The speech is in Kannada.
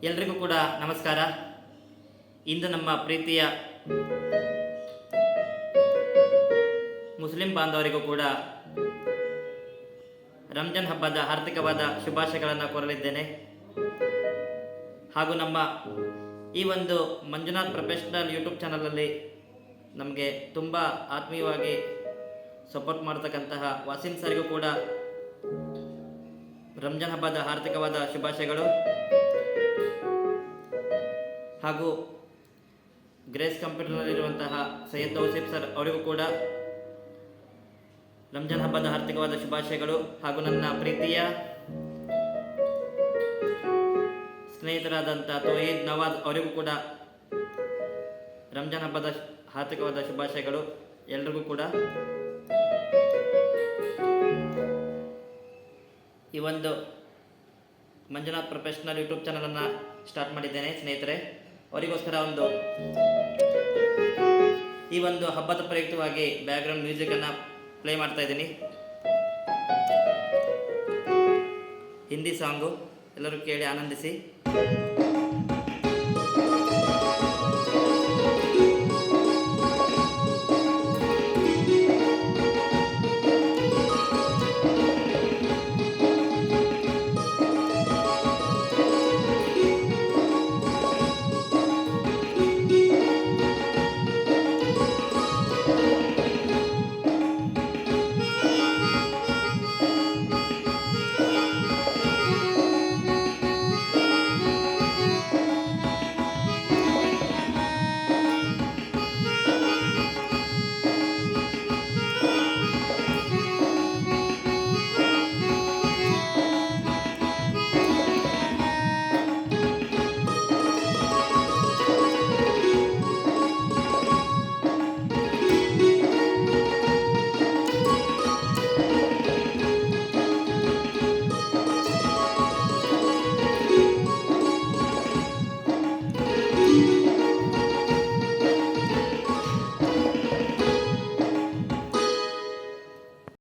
ಎಲ್ರಿಗೂ ಕೂಡ ನಮಸ್ಕಾರ. ಇಂದು ನಮ್ಮ ಪ್ರೀತಿಯ ಮುಸ್ಲಿಂ ಬಾಂಧವರಿಗೂ ಕೂಡ ರಂಜಾನ್ ಹಬ್ಬದ ಹಾರ್ದಿಕವಾದ ಶುಭಾಶಯಗಳನ್ನು ಕೋರಲಿದ್ದೇನೆ. ಹಾಗೂ ನಮ್ಮ ಈ ಒಂದು ಮಂಜುನಾಥ್ ಪ್ರೊಫೆಷನಲ್ ಯೂಟ್ಯೂಬ್ ಚಾನಲಲ್ಲಿ ನಮಗೆ ತುಂಬ ಆತ್ಮೀಯವಾಗಿ ಸಪೋರ್ಟ್ ಮಾಡತಕ್ಕಂತಹ ವಾಸಿಂ ಸರಿಗೂ ಕೂಡ ರಂಜಾನ್ ಹಬ್ಬದ ಹಾರ್ದಿಕವಾದ ಶುಭಾಶಯಗಳು. ಹಾಗೂ ಗ್ರೇಸ್ ಕಂಪ್ಯೂಟರ್ನಲ್ಲಿರುವಂತಹ ಸೈಯದ್ ತೌಸೀಫ್ ಸರ್ ಅವರಿಗೂ ಕೂಡ ರಂಜಾನ್ ಹಬ್ಬದ ಹಾರ್ದಿಕವಾದ ಶುಭಾಶಯಗಳು. ಹಾಗೂ ನನ್ನ ಪ್ರೀತಿಯ ಸ್ನೇಹಿತರಾದಂಥ ತೌಹೀದ್ ನವಾಜ್ ಅವರಿಗೂ ಕೂಡ ರಂಜಾನ್ ಹಬ್ಬದ ಹಾರ್ದಿಕವಾದ ಶುಭಾಶಯಗಳು. ಎಲ್ರಿಗೂ ಕೂಡ ಈ ಒಂದು ಮಂಜುನಾಥ್ ಪ್ರೊಫೆಷನಲ್ ಯೂಟ್ಯೂಬ್ ಚಾನಲನ್ನು ಸ್ಟಾರ್ಟ್ ಮಾಡಿದ್ದೇನೆ ಸ್ನೇಹಿತರೆ. ಅವರಿಗೋಸ್ಕರ ಈ ಒಂದು ಹಬ್ಬದ ಪ್ರಯುಕ್ತವಾಗಿ ಬ್ಯಾಕ್ಗ್ರೌಂಡ್ ಮ್ಯೂಸಿಕನ್ನು ಪ್ಲೇ ಮಾಡ್ತಾ ಇದ್ದೀನಿ. ಹಿಂದಿ ಸಾಂಗು, ಎಲ್ಲರೂ ಕೇಳಿ ಆನಂದಿಸಿ.